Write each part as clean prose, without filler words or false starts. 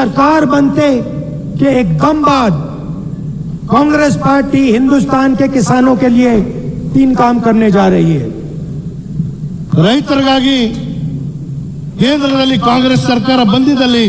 सरकार बनते के एकदम बाद कांग्रेस पार्टी हिंदुस्तान के किसानों के लिए 3 काम करने जा रही है। ರೈತರಿಗಾಗಿ ಕೇಂದ್ರದಲ್ಲಿ ಕಾಂಗ್ರೆಸ್ ಸರ್ಕಾರ ಬಂದಿದ್ದಲ್ಲಿ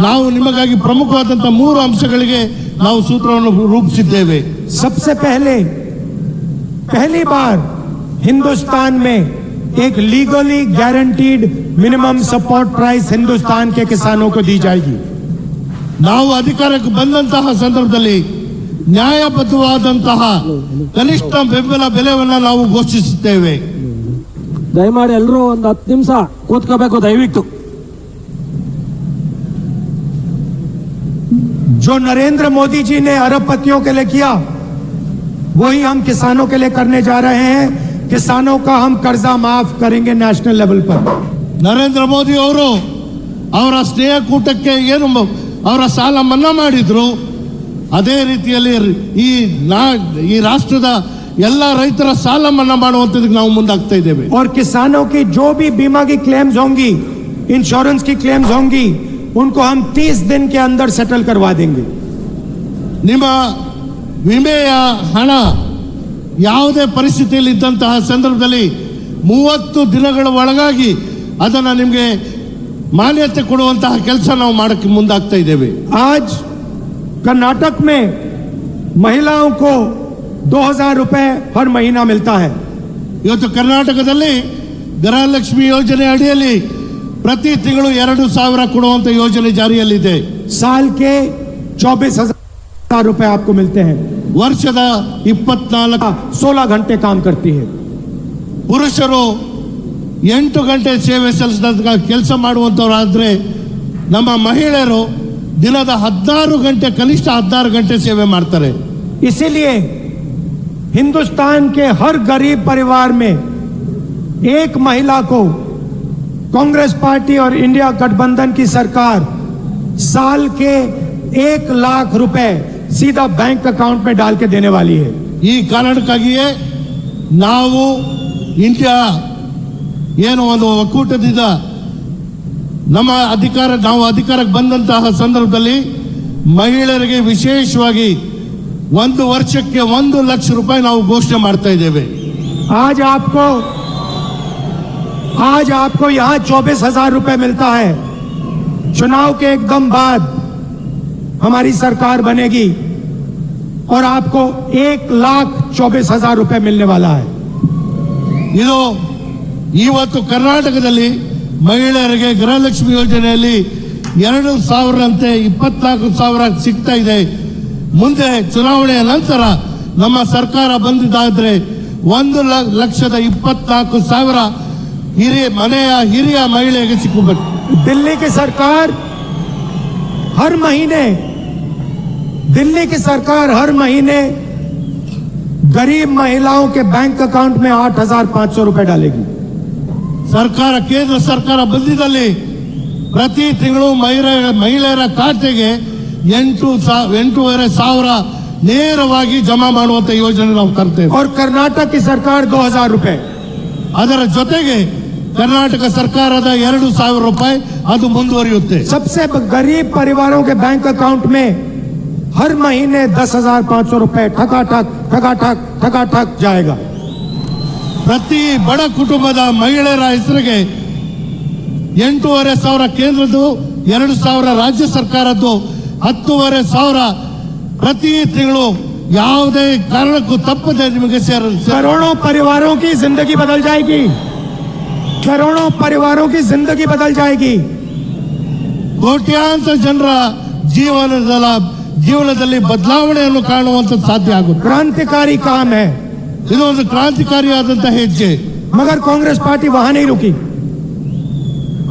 ನಾವು ನಿಮಗಾಗಿ ಪ್ರಮುಖವಾದಂತ 3 ಅಂಶಗಳಿಗೆ ನಾವು ಸೂತ್ರವನ್ನು ರೂಪಿಸಿದ್ದೇವೆ। सबसे पहली बार हिंदुस्तान में एक legally guaranteed minimum support price Hindustan के किसानों को दी जाएगी। ನಾವು ಅಧಿಕಾರಕ್ಕೆ ಬಂದಂತಹ ಸಂದರ್ಭದಲ್ಲಿ ನ್ಯಾಯಬದ್ಧವಾದಂತಹ ಕನಿಷ್ಠ ಬೆಂಬಲ ಬೆಲೆಯನ್ನು ನಾವು ಘೋಷಿಸುತ್ತೇವೆ। ದಯಮಾಡಿ ಎಲ್ಲರೂ ಒಂದು 10 ನಿಮಿಷ ಕೂತ್ಕೋಬೇಕು ದಯವಿಟ್ಟು। जो नरेंद्र मोदी जी ने अरबपतियों के लिए किया वही हम किसानों के लिए करने जा रहे हैं। किसानों का हम कर्जा माफ करेंगे नेशनल लेवल पर। ನರೇಂದ್ರ ಮೋದಿ ಅವರು ಅವರ ಸ್ನೇಹ ಕೂಟಕ್ಕೆ ಏನು ಅವರ ಸಾಲ ಮನ್ನಾ ಮಾಡಿದ್ರು ಅದೇ ರೀತಿಯಲ್ಲಿ ಈ ರಾಷ್ಟ್ರದ ಎಲ್ಲ ರೈತರ ಸಾಲ ಮನ್ನಾ ಮಾಡುವಂತದಕ್ಕೆ ನಾವು ಮುಂದಾಗ್ತಾ ಇದ್ದೇವೆ। और किसानों की जो भी बीमा की क्लेम्स होंगी, इंश्योरेंस की क्लेम्स होंगी, उनको हम 30 दिन के अंदर सेटल करवा देंगे। ನಿಮ್ಮ ವಿಮೆಯ ಹಣ ಯಾವುದೇ ಪರಿಸ್ಥಿತಿಯಲ್ಲಿ ಇದ್ದಂತಹ ಸಂದರ್ಭದಲ್ಲಿ 30 ದಿನಗಳ ಒಳಗಾಗಿ ಅದನ್ನ ನಿಮಗೆ ಮಾನ್ಯತೆ ಕೊಡುವಂತಹ ಕೆಲಸ ನಾವು ಮಾಡಕ್ಕೆ ಮುಂದಾಗ್ತಾ ಇದ್ದೇವೆ। आज कर्नाटक में महिलाओं को 2000 रुपए हर महीना मिलता है। ಇವತ್ತು ಕರ್ನಾಟಕದಲ್ಲಿ ಗೃಹಲಕ್ಷ್ಮಿ ಯೋಜನೆ ಅಡಿಯಲ್ಲಿ ಪ್ರತಿ ತಿಂಗಳು 2000 ಕೊಡುವಂತ ಯೋಜನೆ ಜಾರಿಯಲ್ಲಿದೆ। साल के 24,000 रुपए आपको मिलते हैं। ವರ್ಷದ 16 घंटे काम करती है। ಪುರುಷರು 8 ಗಂಟೆ ಸೇವೆ ಸಲ್ಲಿಸಿದ ಕೆಲಸ ಮಾಡುವಂತವರಾದ್ರೆ ನಮ್ಮ ಮಹಿಳೆಯರು ದಿನದ 16 ಗಂಟೆ ಕನಿಷ್ಠ 16 ಗಂಟೆ ಸೇವೆ ಮಾಡ್ತಾರೆ। इसीलिए हिंदुस्तान के हर गरीब परिवार में एक महिला को कांग्रेस पार्टी और इंडिया गठबंधन की सरकार साल के 1 लाख रुपए सीधा बैंक अकाउंट में डाल के देने वाली है। ಈ ಕಾರಣಕ್ಕಾಗಿಯೇ ನಾವು ಇಂಡಿಯಾ ಏನು ಒಂದು ಒಕ್ಕೂಟದಿಂದ ನಾವು ಅಧಿಕಾರಕ್ಕೆ ಬಂದಂತಹ ಸಂದರ್ಭದಲ್ಲಿ ಮಹಿಳೆಯರಿಗೆ ವಿಶೇಷವಾಗಿ 1 ವರ್ಷಕ್ಕೆ 1 ಲಕ್ಷ ರೂಪಾಯಿ ನಾವು ಘೋಷಣೆ ಮಾಡ್ತಾ ಇದ್ದೇವೆ। आज आपको यहाँ 24,000 रुपए मिलता है। चुनाव के एकदम बाद हमारी सरकार बनेगी और आपको 1,24,000 रुपए मिलने वाला है। ಇದು ಇವತ್ತು ಕರ್ನಾಟಕದಲ್ಲಿ ಮಹಿಳೆಯರಿಗೆ ಗೃಹಲಕ್ಷ್ಮಿ ಯೋಜನೆಯಲ್ಲಿ 2,000 ಅಂತೆ 24,000 ಸಿಗ್ತಾ ಇದೆ। ಮುಂದೆ ಚುನಾವಣೆಯ ನಂತರ ನಮ್ಮ ಸರ್ಕಾರ ಬಂದಿದ್ದಾದ್ರೆ 1,24,000 ಹಿರಿಯ ಮಹಿಳೆಗೆ ಸಿಕ್ಕಬೇಕು। दिल्ली की सरकार हर महीने गरीब महिलाओं के बैंक अकाउंट में 8,500 रुपए डालेगी। ಕೇಂದ್ರ ಸರ್ಕಾರ ಬಂದಿದ್ದಲ್ಲಿ ಪ್ರತಿ ತಿಂಗಳು ಮಹಿಳೆಯರ ಖಾತೆಗೆ 8,500 ನೇರವಾಗಿ ಜಮಾ ಮಾಡುವಂತ ಯೋಜನೆ ನಾವು ತರ್ತೇವೆ। और कर्नाटक की सरकार 2,000 रुपए। ಅದರ ಜೊತೆಗೆ ಕರ್ನಾಟಕ ಸರ್ಕಾರದ 2,000 ರೂಪಾಯಿ ಅದು ಮುಂದುವರಿಯುತ್ತೆ। सबसे गरीब परिवारों के बैंक अकाउंट में हर महीने 10,500 रुपए ठकाठक जाएगा। ಪ್ರತಿ ಬಡ ಕುಟುಂಬದ ಮಹಿಳೆಯರ ಹೆಸರಿಗೆ 8,500 ಕೇಂದ್ರದ್ದು, 2,000 ರಾಜ್ಯ ಸರ್ಕಾರದ್ದು, 10,500 ಪ್ರತಿ ತಿಂಗಳು ಯಾವುದೇ ಕಾರಣಕ್ಕೂ ತಪ್ಪದೆ ನಿಮಗೆ करोड़ों परिवारों की जिंदगी बदल जाएगी। करोड़ों परिवारों की जिंदगी बदल जाएगी। ಕೋಟ್ಯಾಂತರ ಜನರ ಜೀವನದಲ್ಲಿ ಬದಲಾವಣೆಯನ್ನು ಕಾಣುವಂತ ಸಾಧ್ಯ ಆಗುತ್ತೆ। क्रांतिकारी काम है। ಇದೊಂದು ಕ್ರಾಂತಿಕಾರಿಯಾದಂತಹ ಹೆಜ್ಜೆ। मगर कांग्रेस पार्टी वहां नहीं रुकी।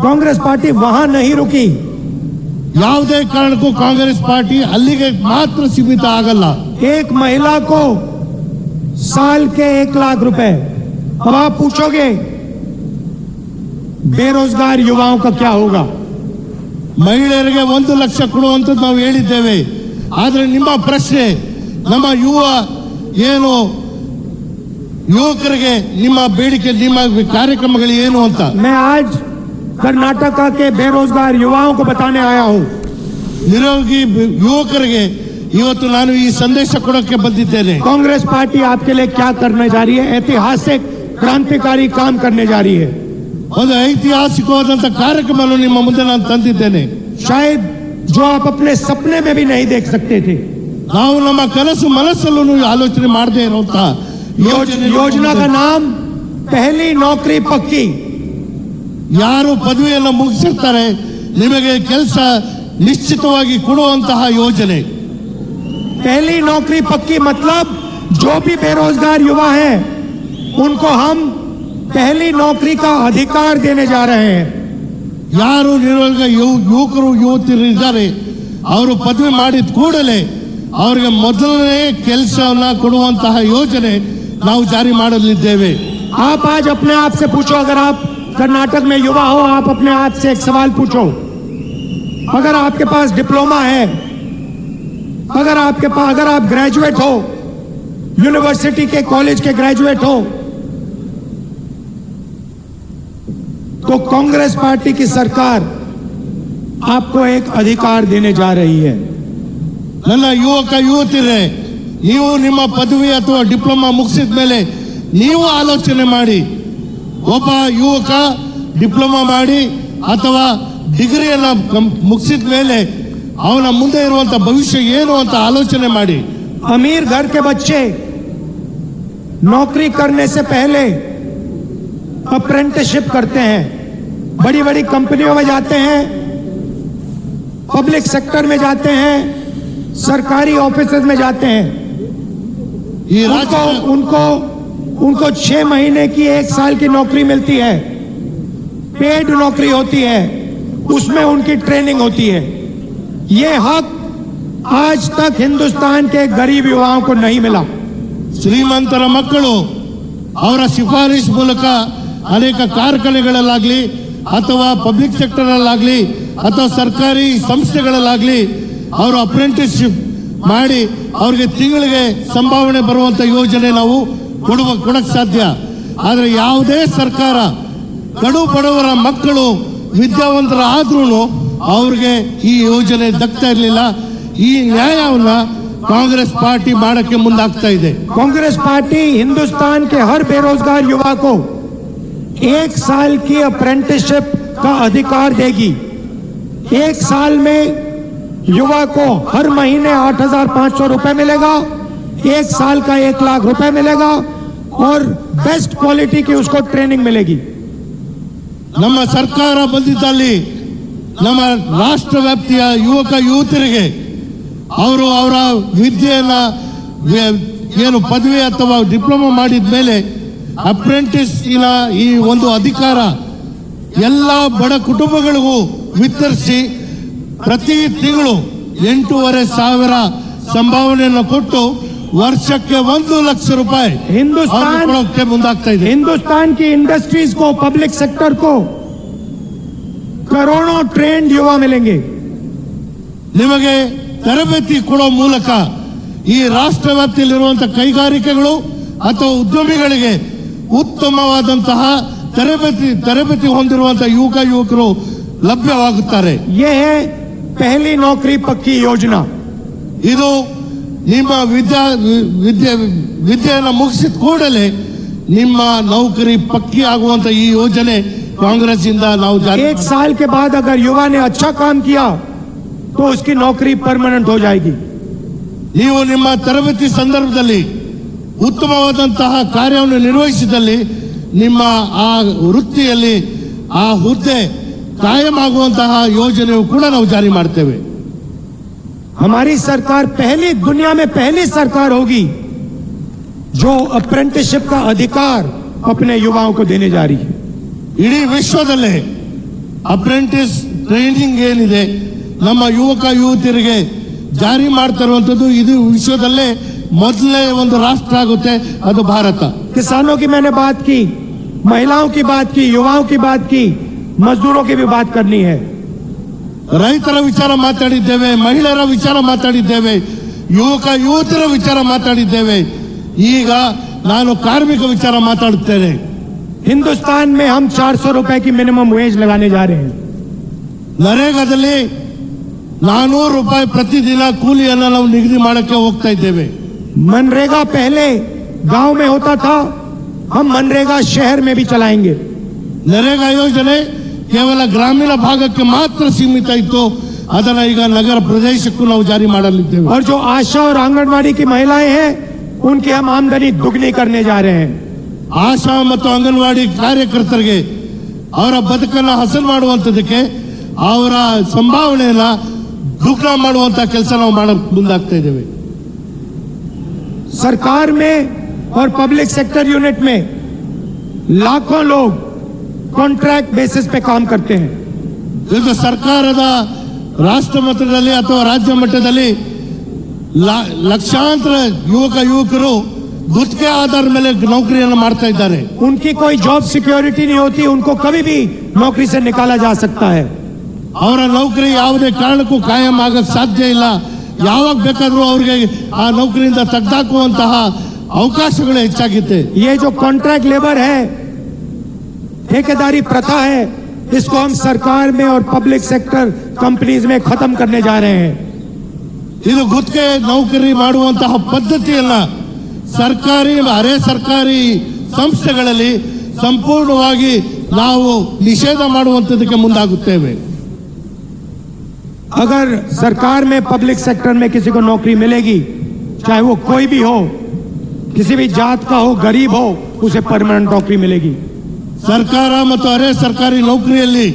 कांग्रेस पार्टी वहां नहीं रुकी। ಯಾವುದೇ ಕಾರಣಕ್ಕೂ ಕಾಂಗ್ರೆಸ್ ಪಾರ್ಟಿ ಅಲ್ಲಿಗೆ ಮಾತ್ರ ಸೀಮಿತ ಆಗಲ್ಲ। एक महिला को साल के 1 लाख रुपए। अब आप पूछोगे बेरोजगार युवाओं का क्या होगा? ಮಹಿಳೆಯರಿಗೆ 1 ಲಕ್ಷ ಕೊಡುವಂತದ್ದು ನಾವು ಹೇಳಿದ್ದೇವೆ। ಆದ್ರೆ ನಿಮ್ಮ ಪ್ರಶ್ನೆ ನಮ್ಮ ಯುವಕರಿಗೆ ನಿಮ್ಮ ಬೇಡಿಕೆ ನಿಮ್ಮ ಕಾರ್ಯಕ್ರಮಗಳು ಏನು ಅಂತ। मैं आज कर्नाटका के बेरोजगार युवाओं को बताने आया हूं ನಿರುದ್ಯೋಗಿ ಯುವಕರಿಗೆ ಇವತ್ತು ನಾನು ಈ ಸಂದೇಶ ಕೊಡೋಕೆ ಬಂದಿದ್ದೇನೆ. कांग्रेस पार्टी आपके लिए क्या करने जा रही है? ऐतिहासिक क्रांतिकारी काम करने जा रही है. ಒಂದು ಐತಿಹಾಸಿಕವಾದಂತ ಕಾರ್ಯಕ್ರಮವನ್ನು ನಿಮ್ಮ ಮುಂದೆ ನಾನು ತಂದಿದ್ದೇನೆ. शायद जो आप अपने सपने में भी नहीं देख सकते थे. ನಾವು ನಮ್ಮ ಕನಸು ಮನಸ್ಸಲ್ಲೂ ಆಲೋಚನೆ ಮಾಡದೇ ಇರುವಂತ योजना का नाम पहली नौकरी पक्की. ಯಾರು ಪದವಿಯನ್ನು ಮುಗಿಸಿರ್ತಾರೆ ನಿಮಗೆ ಕೆಲಸ ನಿಶ್ಚಿತವಾಗಿ ಕೊಡುವಂತಹ ಯೋಜನೆ. पहली नौकरी पक्की मतलब जो भी बेरोजगार युवा हैं उनको हम पहली नौकरी का अधिकार देने जा रहे हैं. ಯಾರು ನಿರುದ್ಯೋಗ ಯುವಕರು ಯುವತಿಯರು ಇದ್ದಾರೆ ಅವರು ಪದವಿ ಮಾಡಿದ ಕೂಡಲೇ ಅವರಿಗೆ ಮೊದಲನೇ ಕೆಲಸವನ್ನ ಕೊಡುವಂತಹ ಯೋಜನೆ ನಾವು ಜಾರಿ ಮಾಡಲಿದ್ದೇವೆ. आप आज अपने आप से पूछो, अगर आप कर्नाटक में युवा हो, आप अपने आप से एक सवाल पूछो. अगर आपके पास डिप्लोमा है, अगर आप ग्रेजुएट हो, यूनिवर्सिटी के कॉलेज के ग्रेजुएट हो, तो कांग्रेस पार्टी की सरकार आपको एक अधिकार देने जा रही है. ನನ್ನ ಯುವಕ ಯುವತಿಯರೇ, ನೀವು ನಿಮ್ಮ ಪದವಿ ಅಥವಾ ಡಿಪ್ಲೊಮಾ ಮುಗಿಸಿದ ಮೇಲೆ ನೀವು ಆಲೋಚನೆ ಮಾಡಿ. ಒಬ್ಬ ಯುವಕ ಡಿಪ್ಲೊಮಾ ಮಾಡಿ ಅಥವಾ ಡಿಗ್ರಿಯನ್ನ ಮುಗಿಸಿದ ಮೇಲೆ ಅವನ ಮುಂದೆ ಇರುವಂತ ಭವಿಷ್ಯ ಏನು ಅಂತ ಆಲೋಚನೆ ಮಾಡಿ. अमीर घर के बच्चे नौकरी करने से पहले अप्रेंटिसशिप करते हैं, बड़ी बड़ी कंपनियों में जाते हैं, पब्लिक सेक्टर में जाते हैं, सरकारी ऑफिसेज में जाते हैं. ಈ उनको 6 महीने की 1 साल की नौकरी मिलती है, पेड नौकरी होती है, उसमें उनकी ट्रेनिंग होती है. ये हक आज तक हिंदुस्तान के गरीब युवाओं को नहीं मिला. ಶ್ರೀಮಂತರ ಮಕ್ಕಳು ಅವರ ಶಿಫಾರಸು ಮೂಲಕ ಅನೇಕ ಕಾರ್ಖಾನೆಗಳಲ್ಲಾಗ್ಲಿ ಅಥವಾ ಪಬ್ಲಿಕ್ ಸೆಕ್ಟರ್ ಅಲ್ಲಾಗ್ಲಿ ಅಥವಾ ಸರ್ಕಾರಿ ಸಂಸ್ಥೆಗಳಲ್ಲಾಗ್ಲಿ ಅವರು ಅಪ್ರೆಂಟಿಸ್ಶಿಪ್ ಮಾಡಿ ಅವ್ರಿಗೆ ತಿಂಗಳಿಗೆ ಸಂಭಾವನೆ ಬರುವಂತ ಯೋಜನೆ ನಾವು ಕೊಡಕ್ ಸಾಧ್ಯ. ಆದ್ರೆ ಯಾವುದೇ ಸರ್ಕಾರ ಕಡು ಬಡವರ ಮಕ್ಕಳು ವಿದ್ಯಾವಂತರ ಆದ್ರೂ ಅವ್ರಿಗೆ ಈ ಯೋಜನೆ ದಕ್ತಾ ಇರಲಿಲ್ಲ. ಈ ನ್ಯಾಯವನ್ನ ಕಾಂಗ್ರೆಸ್ ಪಾರ್ಟಿ ಮಾಡಕ್ಕೆ ಮುಂದಾಗ್ತಾ ಇದೆ. कांग्रेस पार्टी हिंदुस्तान के हर बेरोजगार युवा को 1 साल की अप्रेंटिसशिप का अधिकार देगी. 1 साल में युवा को हर महीने 8,500 रुपए मिलेगा, 1 साल का 1 लाख रुपए मिलेगा और बेस्ट क्वालिटी की उसको ट्रेनिंग मिलेगी. ನಮ್ಮ ಸರ್ಕಾರ ಬಂದಿದ್ದಲ್ಲಿ ನಮ್ಮ ರಾಷ್ಟ್ರ ವ್ಯಾಪ್ತಿಯ ಯುವಕ ಯುವತಿಯರಿಗೆ ಅವರು ಅವರ ವಿದ್ಯೆಯನ್ನ ಏನು ಪದವಿ ಅಥವಾ ಡಿಪ್ಲೊಮಾ ಮಾಡಿದ ಮೇಲೆ ಅಪ್ರೆಂಟಿಸ್ ಈ ಒಂದು ಅಧಿಕಾರ ಎಲ್ಲ ಬಡ ಕುಟುಂಬಗಳಿಗೂ ವಿತರಿಸಿ ಪ್ರತಿ ತಿಂಗಳು 8,500 ಸಂಭಾವನೆಯನ್ನು ಕೊಟ್ಟು ವರ್ಷಕ್ಕೆ 1 ಲಕ್ಷ ರೂಪಾಯಿ ಕೊಡೋಕೆ ಮುಂದಾಗ್ತಾ ಇದೆ. हिंदुस्तान की इंडस्ट्रीज को, पब्लिक सेक्टर को करोड़ों ट्रेंड युवा मिलेंगे. ನಿಮಗೆ ತರಬೇತಿ ಕೊಡೋ ಮೂಲಕ ಈ ರಾಷ್ಟ್ರ ವ್ಯಾಪ್ತಿಯಲ್ಲಿರುವಂತಹ ಕೈಗಾರಿಕೆಗಳು ಅಥವಾ ಉದ್ಯಮಿಗಳಿಗೆ ಉತ್ತಮವಾದಂತಹ ತರಬೇತಿ ಹೊಂದಿರುವಂತಹ ಯುವಕರು ಲಭ್ಯವಾಗುತ್ತಾರೆ. ये है पहली नौकरी पक्की योजना. ಇದು ನಿಮ್ಮ ವಿದ್ಯೆಯನ್ನು ಮುಗಿಸಿದ ಕೂಡಲೇ ನಿಮ್ಮ ನೌಕರಿ ಪಕ್ಕಿ ಆಗುವಂತ ಈ ಯೋಜನೆ ಕಾಂಗ್ರೆಸ್ ಇಂದ ನಾವು 1 साल के बाद अगर युवा ने अच्छा काम किया तो उसकी नौकरी परमानेंट हो जाएगी. ನೀವು ನಿಮ್ಮ ತರಬೇತಿ ಸಂದರ್ಭದಲ್ಲಿ ಉತ್ತಮವಾದಂತಹ ಕಾರ್ಯವನ್ನು ನಿರ್ವಹಿಸಿದಲ್ಲಿ ನಿಮ್ಮ ಆ ವೃತ್ತಿಯಲ್ಲಿ ಆ ಹುದ್ದೆ ಕಾಯಂ ಆಗುವಂತಹ ಯೋಜನೆಯು ಕೂಡ ನಾವು ಜಾರಿ ಮಾಡ್ತೇವೆ. हमारी सरकार दुनिया में पहली सरकार होगी जो अप्रेंटिसशिप का अधिकार अपने युवाओं को देने जा रही है. ಇಡೀ ವಿಶ್ವದಲ್ಲೇ ಅಪ್ರೆಂಟಿಸ್ ಟ್ರೈನಿಂಗ್ ಏನಿದೆ ನಮ್ಮ ಯುವಕ ಯುವತಿಯರಿಗೆ ಜಾರಿ ಮಾಡ್ತಾ ಇರುವಂತದ್ದು ಇದು ವಿಶ್ವದಲ್ಲೇ ಮೊದಲನೇ ಒಂದು ರಾಷ್ಟ್ರ ಆಗುತ್ತೆ, ಅದು ಭಾರತ. किसानों की मैंने बात की, महिलाओं की बात की, युवाओं की बात की, मजदूरों की भी बात करनी है. ರೈತರ ವಿಚಾರ ಮಾತಾಡಿದ್ದೇವೆ, ಮಹಿಳೆಯರ ವಿಚಾರ ಮಾತಾಡಿದ್ದೇವೆ, ಯುವಕ ಯುವತಿಯರ ವಿಚಾರ ಮಾತಾಡಿದ್ದೇವೆ. ಈಗ ನಾನು ಕಾರ್ಮಿಕ ವಿಚಾರ ಮಾತಾಡುತ್ತೇನೆ. हिंदुस्तान में हम 400 रुपए की मिनिमम वेज लगाने जा रहे हैं. ನರೇಗಾದಲ್ಲಿ ರೂಪಾಯಿ ಪ್ರತಿದಿನ ಕೂಲಿಯನ್ನು ನಾವು ನಿಗದಿ ಮಾಡಕ್ಕೆ ಹೋಗ್ತಾ ಇದ್ದೇವೆ. मनरेगा पहले गांव में होता था, हम मनरेगा शहर में भी चलाएंगे. ನರೇಗಾ ಯೋಜನೆ ಕೇವಲ ಗ್ರಾಮೀಣ ಭಾಗಕ್ಕೆ ಮಾತ್ರ ಸೀಮಿತ ಇತ್ತು, ಅದನ್ನ ಈಗ ನಗರ ಪ್ರದೇಶಕ್ಕೂ ನಾವು ಜಾರಿ ಮಾಡಲಿದ್ದೇವೆ. और जो आशा और आंगनवाड़ी की महिलाएं हैं उनकी हम आमदनी दुगनी करने जा रहे हैं. ಆಶಾ ಮತ್ತು ಅಂಗನವಾಡಿ ಕಾರ್ಯಕರ್ತರಿಗೆ ಅವರ ಬದುಕನ್ನು ಹಸನು ಮಾಡುವಂಥದ್ದಕ್ಕೆ ಅವರ ಸಂಭಾವನೆಯನ್ನ ದುಗ್ನ ಮಾಡುವಂತ ಕೆಲಸ ನಾವು ಮಾಡಕ್ ಮುಂದಾಗ್ತಾ ಇದ್ದೇವೆ. सरकार में और पब्लिक सेक्टर यूनिट में लाखों लोग कॉन्ट्रैक्ट बेसिस पे काम करते हैं. ಇದು ಸರ್ಕಾರದ ರಾಷ್ಟ್ರ ಮಟ್ಟದಲ್ಲಿ ಅಥವಾ ರಾಜ್ಯ ಮಟ್ಟದಲ್ಲಿ ಲಕ್ಷಾಂತರ ಯುವಕರು ಗುತ್ತಿಗೆ ಆಧಾರ ಮೇಲೆ ನೌಕರಿಯನ್ನು ಮಾಡ್ತಾ ಇದ್ದಾರೆ. उनकी कोई जॉब सिक्योरिटी नहीं होती, उनको कभी भी नौकरी से निकाला जा सकता है. ಅವರ ನೌಕರಿ ಯಾವುದೇ ಕಾರಣಕ್ಕೂ ಕಾಯಂ ಆಗಕ್ಕೆ ಸಾಧ್ಯ ಇಲ್ಲ. ಯಾವಾಗ ಬೇಕಾದ್ರೂ ಅವ್ರಿಗೆ ಆ ನೌಕರಿಯಿಂದ ತೆಗೆದಾಕುವಂತಹ ಅವಕಾಶಗಳು ಹೆಚ್ಚಾಗಿದೆ. ये जो कॉन्ट्रैक्ट लेबर है, ठेकेदारी प्रथा है, इसको हम सरकार में और पब्लिक सेक्टर कंपनीज में खत्म करने जा रहे हैं. ಇದು ಗುತ್ತಿಗೆ ನೌಕರಿ ಮಾಡುವಂತಹ ಪದ್ಧತಿಯನ್ನ ಸರ್ಕಾರಿ ಅರೆ ಸರ್ಕಾರಿ ಸಂಸ್ಥೆಗಳಲ್ಲಿ ಸಂಪೂರ್ಣವಾಗಿ ನಾವು ನಿಷೇಧ ಮಾಡುವಂತದಕ್ಕೆ ಮುಂದಾಗುತ್ತೇವೆ. अगर सरकार में पब्लिक सेक्टर में किसी को नौकरी मिलेगी, चाहे वो कोई भी हो, किसी भी जात का हो, गरीब हो, उसे परमानेंट नौकरी मिलेगी. ಸರ್ಕಾರ ಮತ್ತು ಅರೆ ಸರ್ಕಾರಿ ನೌಕರಿಯಲ್ಲಿ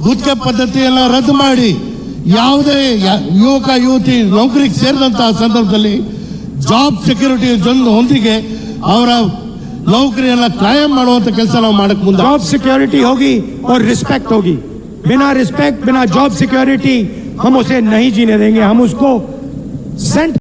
ಗುತ್ತಿಗೆ ಪದ್ಧತಿಯನ್ನು ರದ್ದು ಮಾಡಿ ಯಾವುದೇ ಯುವತಿ ನೌಕರಿಗೆ ಸೇರಿದಂತಹ ಸಂದರ್ಭದಲ್ಲಿ ಜಾಬ್ ಸೆಕ್ಯೂರಿಟಿ ಹೊಂದಿಗೆ ಅವರ ನೌಕರಿಯನ್ನು ಕಾಯಂ ಮಾಡುವಂತ ಕೆಲಸ ನಾವು ಮಾಡಕ್ ಮುಂದೆ. जॉब सिक्योरिटी होगी और रिस्पेक्ट होगी. बिना रिस्पेक्ट, बिना जॉब सिक्योरिटी हम उसे नहीं जीने देंगे. हम उसको सेंट